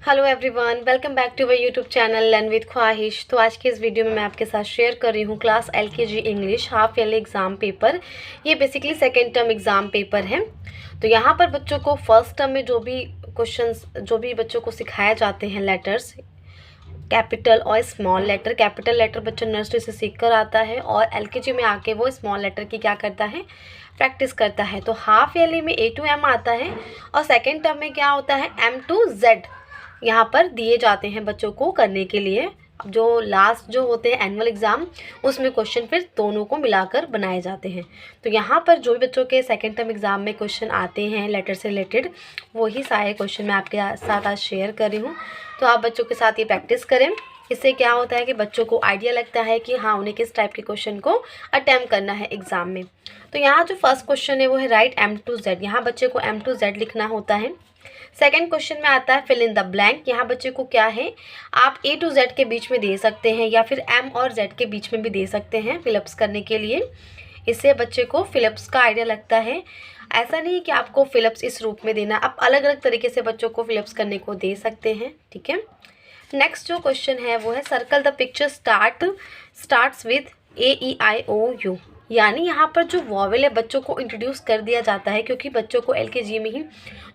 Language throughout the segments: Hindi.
Hello everyone, welcome back to my YouTube channel learn with Khwahish. तो आज के इस वीडियो में मैं आपके साथ शेयर कर रही हूँ class LKG English half yearly exam paper. ये basically second term exam paper है। तो यहाँ पर बच्चों को फर्स्ट टर्म में जो भी बच्चों को सिखाए जाते हैं लेटर्स, कैपिटल और स्मॉल लेटर। कैपिटल लेटर बच्चा नर्सरी से सीख कर आता है और एलकेजी में आके वो स्मॉल लेटर की क्या करता है, प्रैक्टिस करता है। तो हाफ ईयरली में A to M आता है और सेकेंड टर्म में क्या होता है, M to Z यहाँ पर दिए जाते हैं बच्चों को करने के लिए। जो लास्ट जो होते हैं एनुअल एग्ज़ाम, उसमें क्वेश्चन फिर दोनों को मिलाकर बनाए जाते हैं। तो यहाँ पर जो भी बच्चों के सेकेंड टर्म एग्ज़ाम में क्वेश्चन आते हैं लेटर से रिलेटेड, वही सारे क्वेश्चन मैं आपके साथ आज शेयर कर रही हूँ। तो आप बच्चों के साथ ये प्रैक्टिस करें। इससे क्या होता है कि बच्चों को आइडिया लगता है कि हाँ, उन्हें किस टाइप के क्वेश्चन को अटैम्प्ट करना है एग्ज़ाम में। तो यहाँ जो फर्स्ट क्वेश्चन है वो है राइट M to Z। यहाँ बच्चे को M to Z लिखना होता है। सेकेंड क्वेश्चन में आता है फिल इन द ब्लैंक। यहाँ बच्चे को क्या है, आप A to Z के बीच में दे सकते हैं या फिर M और Z के बीच में भी दे सकते हैं फिलअप्स करने के लिए। इससे बच्चे को फिलअप्स का आइडिया लगता है। ऐसा नहीं कि आपको फिलअप्स इस रूप में देना, आप अलग अलग तरीके से बच्चों को फिलअप्स करने को दे सकते हैं। ठीक है। नेक्स्ट जो क्वेश्चन है वो है circle the picture starts with AEIOU। यानी यहाँ पर जो वॉवेल है बच्चों को इंट्रोड्यूस कर दिया जाता है, क्योंकि बच्चों को LKG में ही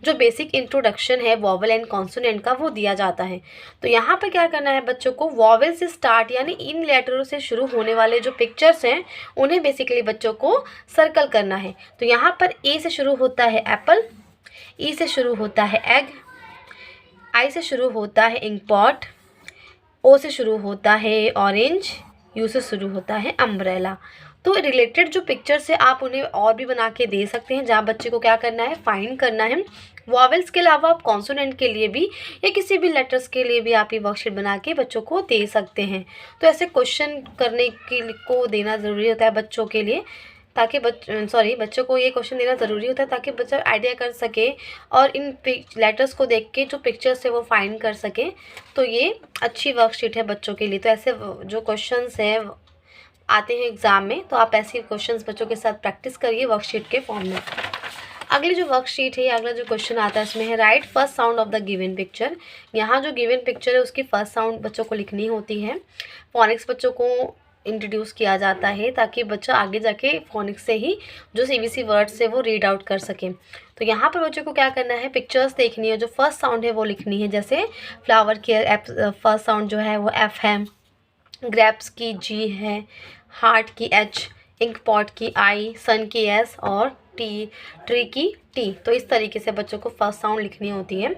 जो बेसिक इंट्रोडक्शन है वॉवेल एंड कॉन्सोनेंट का वो दिया जाता है। तो यहाँ पर क्या करना है, बच्चों को वॉवेल से स्टार्ट यानी इन लेटरों से शुरू होने वाले जो पिक्चर्स हैं उन्हें बेसिकली बच्चों को सर्कल करना है। तो यहाँ पर A से शुरू होता है एप्पल, E से शुरू होता है एग, I से शुरू होता है इंक पॉट, O से शुरू होता है ऑरेंज, U से शुरू होता है अम्ब्रेला। तो रिलेटेड जो पिक्चर्स है आप उन्हें और भी बना के दे सकते हैं, जहाँ बच्चे को क्या करना है, फाइंड करना है। वॉवेल्स के अलावा आप कॉन्सोनेंट के लिए भी या किसी भी लेटर्स के लिए भी आप ये वर्कशीट बना के बच्चों को दे सकते हैं। तो ऐसे क्वेश्चन करने को देना ज़रूरी होता है बच्चों के लिए, ताकि बच्चों को ये क्वेश्चन देना ज़रूरी होता है ताकि बच्चा आइडिया कर सके और इन लेटर्स को देख के जो पिक्चर्स है वो फाइंड कर सके। तो ये अच्छी वर्कशीट है बच्चों के लिए। तो ऐसे जो क्वेश्चंस है आते हैं एग्ज़ाम में, तो आप ऐसे क्वेश्चंस बच्चों के साथ प्रैक्टिस करिए वर्कशीट के फॉर्म में। अगली जो वर्कशीट है, अगला जो क्वेश्चन आता है इसमें है right first sound of the given picture. यहाँ जो गिवन पिक्चर है उसकी फर्स्ट साउंड बच्चों को लिखनी होती है। फोनिक्स बच्चों को इंट्रोड्यूस किया जाता है ताकि बच्चा आगे जाके फोनिक्स से ही जो CBC वर्ड्स है वो रीड आउट कर सके। तो यहाँ पर बच्चों को क्या करना है, पिक्चर्स देखनी है, जो फर्स्ट साउंड है वो लिखनी है। जैसे फ्लावर की फर्स्ट साउंड जो है वो F है, ग्रेप्स की G है, हार्ट की H, इंक पॉट की I, सन की S और ट्री की T। तो इस तरीके से बच्चों को फर्स्ट साउंड लिखनी होती है।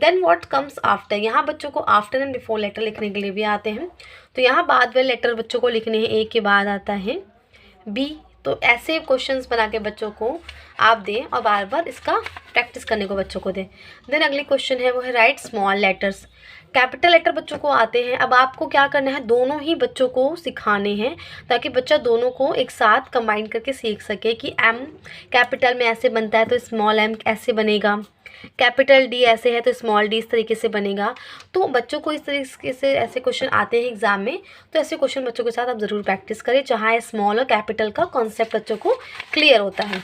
देन व्हाट कम्स आफ्टर, यहाँ बच्चों को आफ्टर एंड बिफोर लेटर लिखने के लिए भी आते हैं। तो यहाँ बाद वाले लेटर बच्चों को लिखने हैं, A के बाद आता है B। तो ऐसे क्वेश्चंस बना के बच्चों को आप दें और बार बार इसका प्रैक्टिस करने को बच्चों को दें। देन अगली क्वेश्चन है वो है write small letters. Capital letter बच्चों को आते हैं। अब आपको क्या करना है, दोनों ही बच्चों को सिखाने हैं ताकि बच्चा दोनों को एक साथ कंबाइन करके सीख सके कि M कैपिटल में ऐसे बनता है तो स्मॉल m ऐसे बनेगा, कैपिटल D ऐसे है तो स्मॉल d इस तरीके से बनेगा। तो बच्चों को इस तरीके से ऐसे क्वेश्चन आते हैं एग्ज़ाम में, तो ऐसे क्वेश्चन बच्चों के साथ आप ज़रूर प्रैक्टिस करें, जहाँ स्मॉल और कैपिटल का कॉन्सेप्ट बच्चों को क्लियर होता है।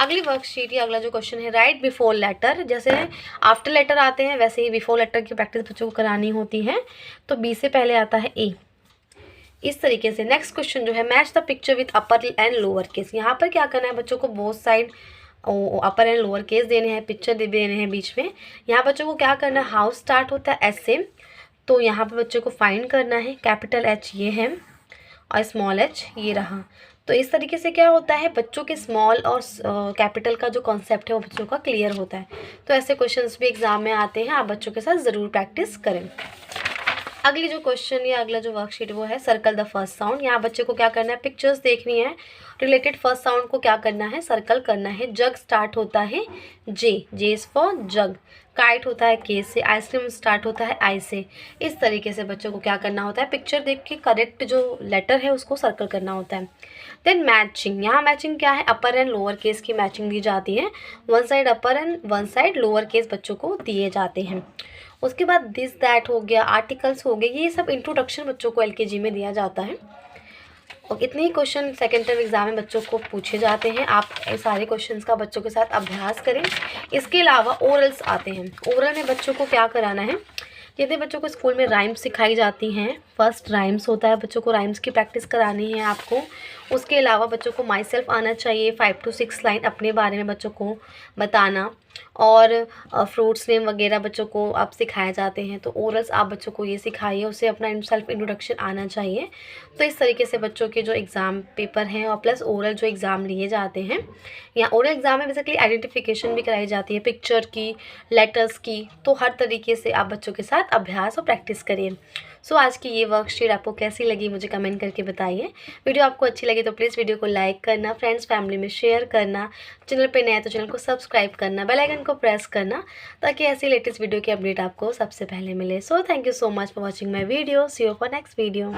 अगली वर्कशीट या अगला जो क्वेश्चन है राइट बिफोर लेटर। जैसे आफ्टर लेटर आते हैं वैसे ही बिफोर लेटर की प्रैक्टिस बच्चों को करानी होती है। तो B से पहले आता है A, इस तरीके से। नेक्स्ट क्वेश्चन जो है match the picture with upper and lower case. यहाँ पर क्या करना है, बच्चों को both side upper and lower case देने हैं, पिक्चर देने हैं बीच में। यहाँ बच्चों को क्या करना है, हाउस स्टार्ट होता है S से, तो यहाँ पर बच्चों को फाइंड करना है। कैपिटल H ये है और स्मॉल h ये रहा। तो इस तरीके से क्या होता है, बच्चों के स्मॉल और कैपिटल का जो कॉन्सेप्ट है वो बच्चों का क्लियर होता है। तो ऐसे क्वेश्चंस भी एग्जाम में आते हैं, आप बच्चों के साथ ज़रूर प्रैक्टिस करें। अगली जो क्वेश्चन या अगला जो वर्कशीट वो है सर्कल द फर्स्ट साउंड। यहाँ बच्चे को क्या करना है, पिक्चर्स देखनी है, रिलेटेड फर्स्ट साउंड को क्या करना है, सर्कल करना है। जग स्टार्ट होता है J is for jug, kite होता है K से, आइसक्रीम स्टार्ट होता है I से। इस तरीके से बच्चों को क्या करना होता है, पिक्चर देख के करेक्ट जो लेटर है उसको सर्कल करना होता है। देन मैचिंग, यहाँ मैचिंग क्या है, अपर एंड लोअर केस की मैचिंग दी जाती है। One side upper and one side lower case बच्चों को दिए जाते हैं। उसके बाद दिस दैट हो गया, आर्टिकल्स हो गए, ये सब इंट्रोडक्शन बच्चों को LKG में दिया जाता है। और इतने ही क्वेश्चन सेकेंड टर्म एग्ज़ाम में बच्चों को पूछे जाते हैं। आप सारे क्वेश्चंस का बच्चों के साथ अभ्यास करें। इसके अलावा ओरल्स आते हैं। ओरल में बच्चों को क्या कराना है, यदि बच्चों को स्कूल में राइम्स सिखाई जाती हैं, फर्स्ट राइम्स होता है, बच्चों को राइम्स की प्रैक्टिस करानी है आपको। उसके अलावा बच्चों को माई सेल्फ आना चाहिए, 5 to 6 लाइन अपने बारे में बच्चों को बताना, और फ्रूट्स नेम वगैरह बच्चों को आप सिखाए जाते हैं। तो ओरल्स आप बच्चों को ये सिखाइए, उसे अपना सेल्फ इंट्रोडक्शन आना चाहिए। तो इस तरीके से बच्चों के जो एग्ज़ाम पेपर हैं और प्लस ओरल जो एग्ज़ाम लिए जाते हैं, या ओरल एग्ज़ाम में बेसिकली आइडेंटिफिकेशन भी कराई जाती है, पिक्चर की, लेटर्स की। तो हर तरीके से आप बच्चों के साथ अभ्यास और प्रैक्टिस करिए। सो आज की ये वर्कशीट आपको कैसी लगी मुझे कमेंट करके बताइए। वीडियो आपको अच्छी लगी तो प्लीज़ वीडियो को लाइक करना, फ्रेंड्स फैमिली में शेयर करना, चैनल पे नए हैं तो चैनल को सब्सक्राइब करना, बेल आइकन को प्रेस करना, ताकि ऐसी लेटेस्ट वीडियो की अपडेट आपको सबसे पहले मिले। So thank you so much for watching my video. See you for next video.